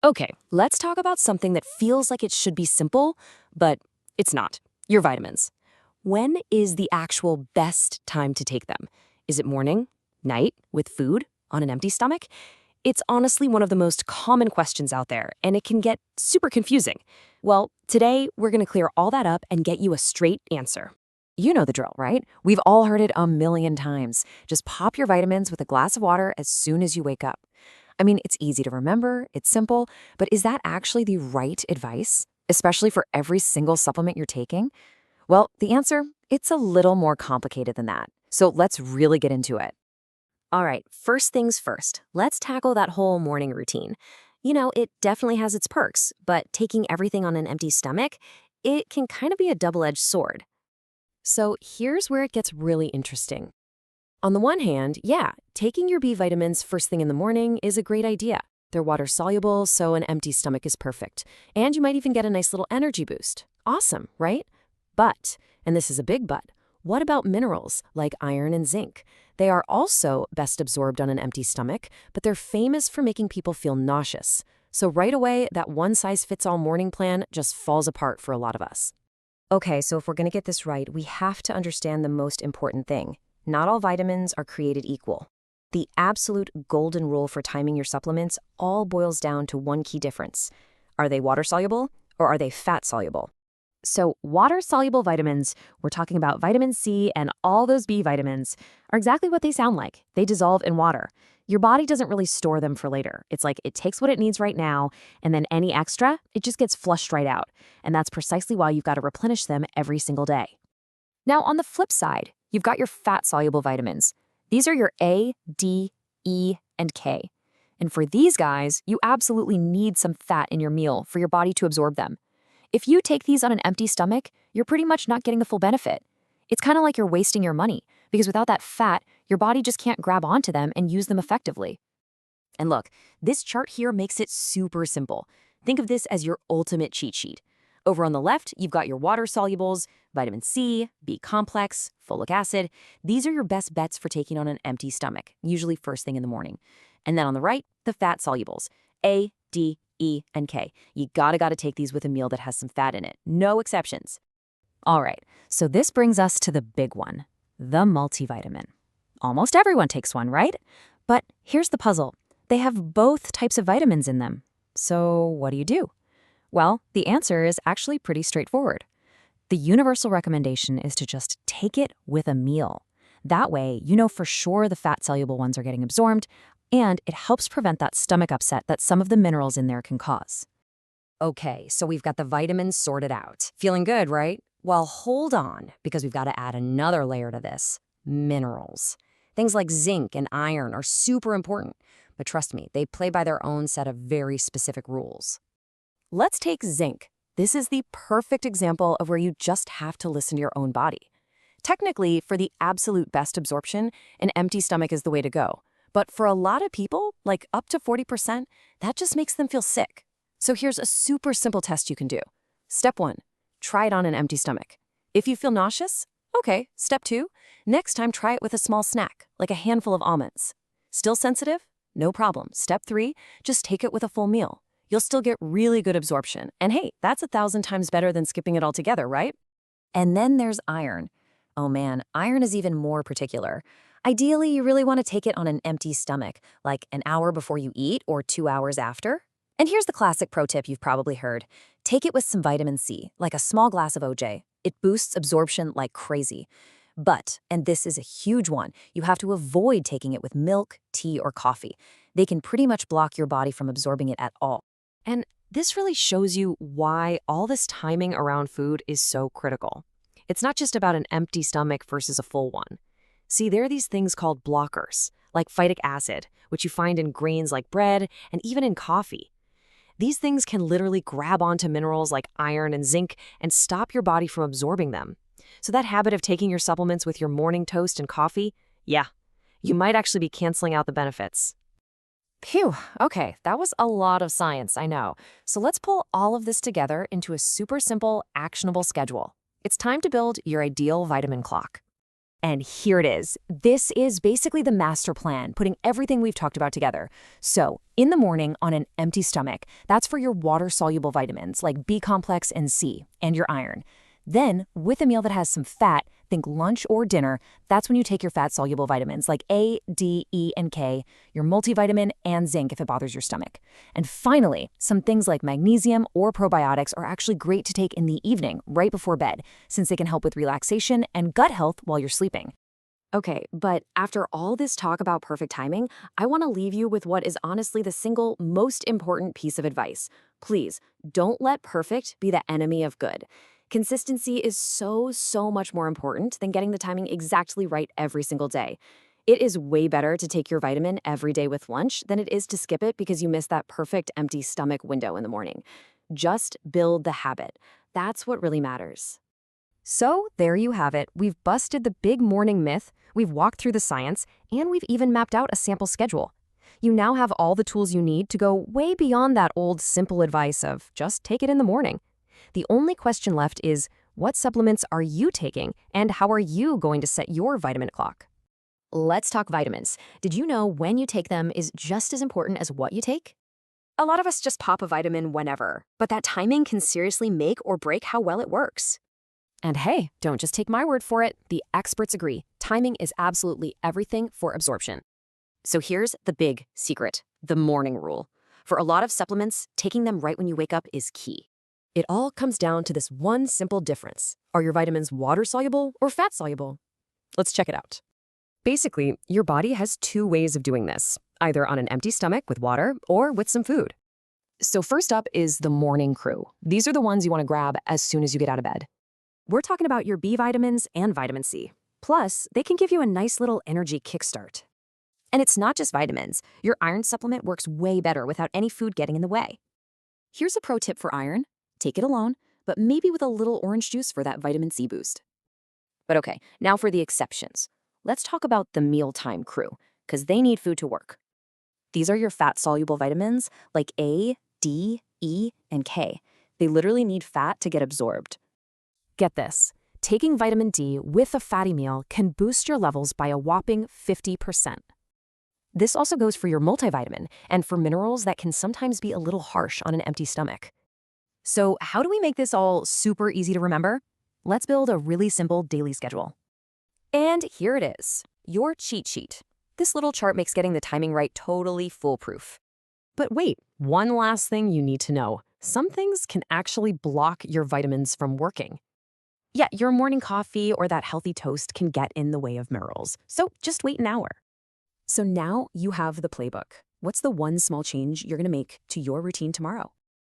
Okay, let's talk about something that feels like it should be simple, but it's not. Your vitamins. When is the actual best time to take them? Is it morning, night, with food, on an empty stomach? It's honestly one of the most common questions out there, and it can get super confusing. Well, today we're going to clear all that up and get you a straight answer. You know the drill, right? We've all heard it a million times. Just pop your vitamins with a glass of water as soon as you wake up. I mean, it's easy to remember, it's simple, but is that actually the right advice, especially for every single supplement you're taking? Well, the answer, it's a little more complicated than that. So let's really get into it. All right, first things first, let's tackle that whole morning routine. It definitely has its perks, but taking everything on an empty stomach, it can kind of be a double-edged sword. So here's where it gets really interesting. On the one hand, yeah, taking your B vitamins first thing in the morning is a great idea. They're water soluble, so an empty stomach is perfect. And you might even get a nice little energy boost. Awesome, right? But, and this is a big but, what about minerals like iron and zinc? They are also best absorbed on an empty stomach, but they're famous for making people feel nauseous. So right away, that one-size-fits-all morning plan just falls apart for a lot of us. Okay, so if we're going to get this right, we have to understand the most important thing. Not all vitamins are created equal. The absolute golden rule for timing your supplements all boils down to one key difference. Are they water-soluble or are they fat-soluble? So water-soluble vitamins, we're talking about vitamin C and all those B vitamins, are exactly what they sound like. They dissolve in water. Your body doesn't really store them for later. It's like it takes what it needs right now, and then any extra, it just gets flushed right out. And that's precisely why you've got to replenish them every single day. Now, on the flip side, you've got your fat-soluble vitamins. These are your A, D, E, and K. And for these guys, you absolutely need some fat in your meal for your body to absorb them. If you take these on an empty stomach, you're pretty much not getting the full benefit. It's kind of like you're wasting your money, because without that fat, your body just can't grab onto them and use them effectively. And look, this chart here makes it super simple. Think of this as your ultimate cheat sheet. Over on the left, you've got your water solubles, vitamin C, B complex, folic acid. These are your best bets for taking on an empty stomach, usually first thing in the morning. And then on the right, the fat solubles, A, D, E, and K. You gotta take these with a meal that has some fat in it. No exceptions. All right, so this brings us to the big one, the multivitamin. Almost everyone takes one, right? But here's the puzzle. They have both types of vitamins in them. So what do you do? Well, the answer is actually pretty straightforward. The universal recommendation is to just take it with a meal. That way, you know for sure the fat-soluble ones are getting absorbed, and it helps prevent that stomach upset that some of the minerals in there can cause. Okay, so we've got the vitamins sorted out. Feeling good, right? Well, hold on, because we've got to add another layer to this. Minerals. Things like zinc and iron are super important, but trust me, they play by their own set of very specific rules. Let's take zinc. This is the perfect example of where you just have to listen to your own body. Technically, for the absolute best absorption, an empty stomach is the way to go. But for a lot of people, like up to 40%, that just makes them feel sick. So here's a super simple test you can do. Step 1, try it on an empty stomach. If you feel nauseous, okay. Step 2, next time try it with a small snack, like a handful of almonds. Still sensitive? No problem. Step 3, just take it with a full meal. You'll still get really good absorption. And hey, that's 1,000 times better than skipping it altogether, right? And then there's iron. Oh man, iron is even more particular. Ideally, you really want to take it on an empty stomach, like an hour before you eat or 2 hours after. And here's the classic pro tip you've probably heard. Take it with some vitamin C, like a small glass of OJ. It boosts absorption like crazy. But, and this is a huge one, you have to avoid taking it with milk, tea, or coffee. They can pretty much block your body from absorbing it at all. And this really shows you why all this timing around food is so critical. It's not just about an empty stomach versus a full one. See, there are these things called blockers, like phytic acid, which you find in grains like bread and even in coffee. These things can literally grab onto minerals like iron and zinc and stop your body from absorbing them. So that habit of taking your supplements with your morning toast and coffee, yeah, you might actually be canceling out the benefits. Phew, okay, that was a lot of science, I know. So let's pull all of this together into a super simple, actionable schedule. It's time to build your ideal vitamin clock. And here it is. This is basically the master plan, putting everything we've talked about together. So, in the morning on an empty stomach, that's for your water-soluble vitamins like B complex and C, and your iron. Then, with a meal that has some fat, think lunch or dinner, that's when you take your fat-soluble vitamins like A, D, E, and K, your multivitamin, and zinc if it bothers your stomach. And finally, some things like magnesium or probiotics are actually great to take in the evening, right before bed, since they can help with relaxation and gut health while you're sleeping. Okay, but after all this talk about perfect timing, I want to leave you with what is honestly the single most important piece of advice. Please, don't let perfect be the enemy of good. Consistency is so much more important than getting the timing exactly right every single day. It is way better to take your vitamin every day with lunch than it is to skip it because you missed that perfect empty stomach window in the morning. Just build the habit. That's what really matters. So, there you have it. We've busted the big morning myth, we've walked through the science, and we've even mapped out a sample schedule. You now have all the tools you need to go way beyond that old simple advice of just take it in the morning. The only question left is, what supplements are you taking, and how are you going to set your vitamin clock? Let's talk vitamins. Did you know when you take them is just as important as what you take? A lot of us just pop a vitamin whenever, but that timing can seriously make or break how well it works. And hey, don't just take my word for it. The experts agree. Timing is absolutely everything for absorption. So here's the big secret, the morning rule. For a lot of supplements, taking them right when you wake up is key. It all comes down to this one simple difference. Are your vitamins water-soluble or fat-soluble? Let's check it out. Basically, your body has two ways of doing this, either on an empty stomach with water or with some food. So first up is the morning crew. These are the ones you want to grab as soon as you get out of bed. We're talking about your B vitamins and vitamin C. Plus, they can give you a nice little energy kickstart. And it's not just vitamins. Your iron supplement works way better without any food getting in the way. Here's a pro tip for iron. Take it alone, but maybe with a little orange juice for that vitamin C boost. But okay, now for the exceptions. Let's talk about the mealtime crew, because they need food to work. These are your fat-soluble vitamins like A, D, E, and K. They literally need fat to get absorbed. Get this, taking vitamin D with a fatty meal can boost your levels by a whopping 50%. This also goes for your multivitamin and for minerals that can sometimes be a little harsh on an empty stomach. So how do we make this all super easy to remember? Let's build a really simple daily schedule. And here it is, your cheat sheet. This little chart makes getting the timing right totally foolproof. But wait, one last thing you need to know. Some things can actually block your vitamins from working. Yeah, your morning coffee or that healthy toast can get in the way of minerals, so just wait an hour. So now you have the playbook. What's the one small change you're going to make to your routine tomorrow?